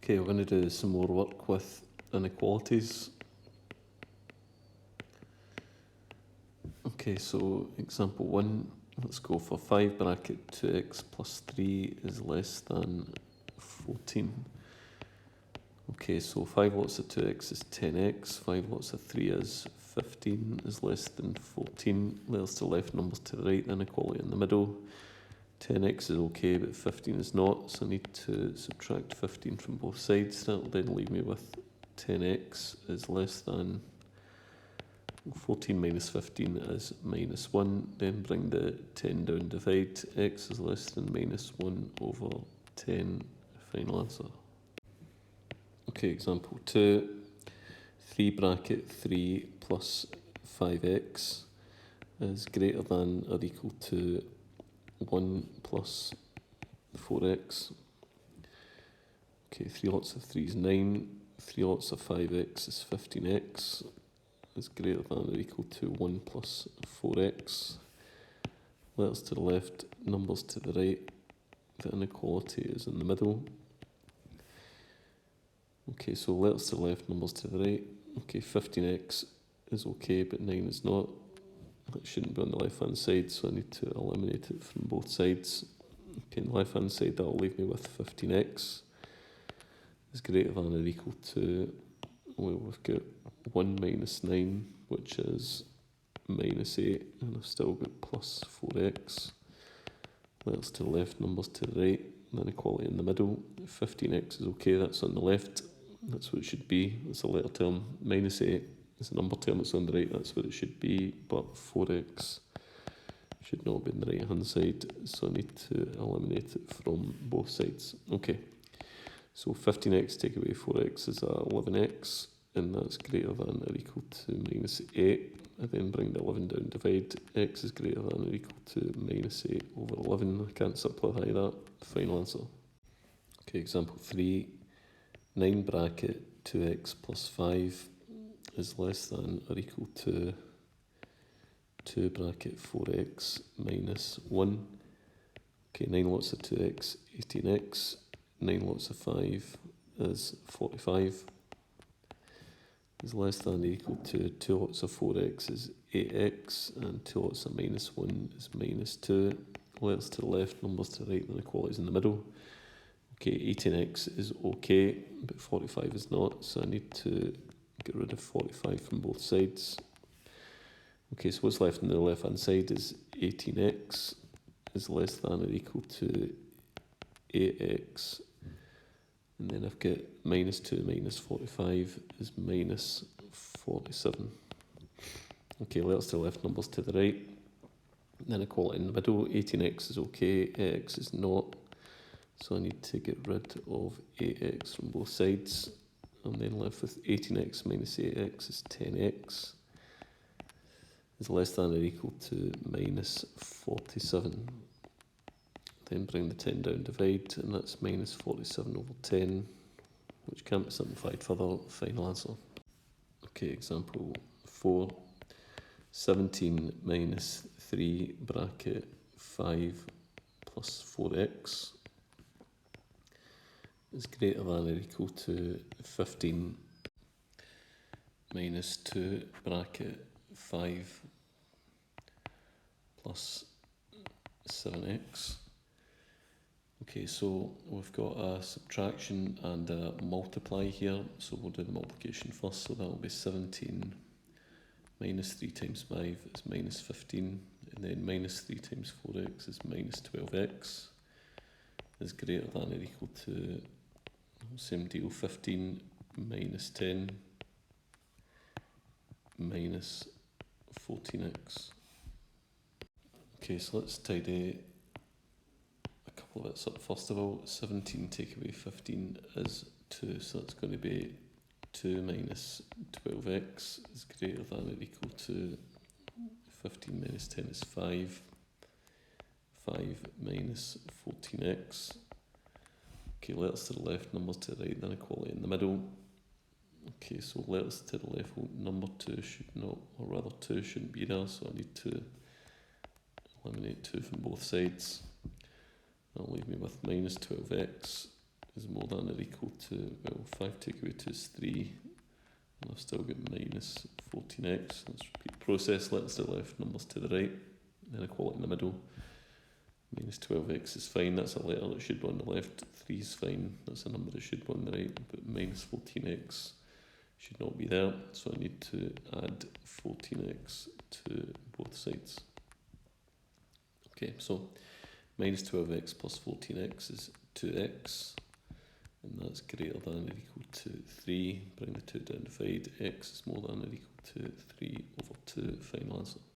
Okay, we're going to do some more work with inequalities. Okay, so example 1, let's go for 5 bracket 2x plus 3 is less than 14. Okay, so 5 lots of 2x is 10x, 5 lots of 3 is 15 is less than 14. Let's to the left, numbers to the right, inequality in the middle. 10x is okay, but 15 is not, so I need to subtract 15 from both sides. That will then leave me with 10x is less than 14 minus 15 is minus 1. Then bring the 10 down, divide. X is less than minus 1 over 10. Final answer. Okay, example 2. 3 bracket 3 plus 5x is greater than or equal to 1 plus 4x. Okay, 3 lots of 3 is 9. 3 lots of 5x is 15x. Is greater than or equal to 1 plus 4x. Letters to the left, numbers to the right. The inequality is in the middle. Okay, so letters to the left, numbers to the right. Okay, 15x is okay, but 9 is not. It shouldn't be on the left hand side, so I need to eliminate it from both sides. Okay, on the left hand side, that will leave me with 15x is greater than or equal to, well, we've got 1 minus 9, which is minus 8, and I've still got plus 4x. Letters to the left, numbers to the right, and inequality in the middle. 15x is okay, that's on the left, that's what it should be. It's a letter term. Minus 8 is a number term, it's on the right, that's what it should be, but 4x should not be on the right hand side, so I need to eliminate it from both sides. Okay, so 15x take away 4x is 11x, and that's greater than or equal to minus 8. I then bring the 11 down, divide. X is greater than or equal to minus 8 over 11. I can't simplify that. Final answer. Okay, example 3. 9 bracket 2x plus 5 is less than or equal to 2 bracket 4x minus 1. Okay, 9 lots of 2x, 18x. 9 lots of 5 is 45. Is less than or equal to 2 lots of 4x is 8x, and 2 lots of minus 1 is minus 2. Letters to the left, numbers to the right, and inequalities in the middle. Okay, 18x is okay, but 45 is not, so I need to get rid of 45 from both sides. Okay, so what's left on the left hand side is 18x is less than or equal to 8x. And then I've got minus 2 minus 45 is minus 47. Okay, letters to the left, numbers to the right. Then inequality in the middle. 18x is okay, 8x is not. So I need to get rid of 8x from both sides. I'm then left with 18x minus 8x is 10x. Is less than or equal to minus 47. Then bring the 10 down, divide, and that's minus 47 over 10, which can't be simplified further. Final answer. Okay, example 4. 17 minus 3 bracket 5 plus 4x is greater than or equal to 15 minus 2 bracket 5 plus 7x. Okay, so we've got a subtraction and a multiply here, so we'll do the multiplication first. So that will be 17 minus 3 times 5 is minus 15, and then minus 3 times 4x is minus 12x is greater than or equal to, same deal, 15 minus 10 minus 14x. Okay, so let's tidy a couple of bits up. First of all, 17 take away 15 is 2, so that's going to be 2 minus 12x is greater than or equal to 15 minus 10 is 5. 5 minus 14x. Okay, letters to the left, numbers to the right, then inequality in the middle. Okay, so letters to the left, well, number 2 should not, or rather 2 shouldn't be there, so I need to eliminate 2 from both sides. That'll leave me with minus 12x is more than or equal to, well, 5 take away 2 is 3, and I've still got minus 14x. Let's repeat the process. Let's do left numbers to the right, inequality in the middle. Minus 12x is fine, that's a letter that should be on the left. 3 is fine, that's a number that should be on the right, but minus 14x should not be there, so I need to add 14x to both sides. Okay, so minus 12x plus 14x is 2x, and that's greater than or equal to 3. Bring the 2 down, divide. X is more than or equal to 3 over 2. Final answer.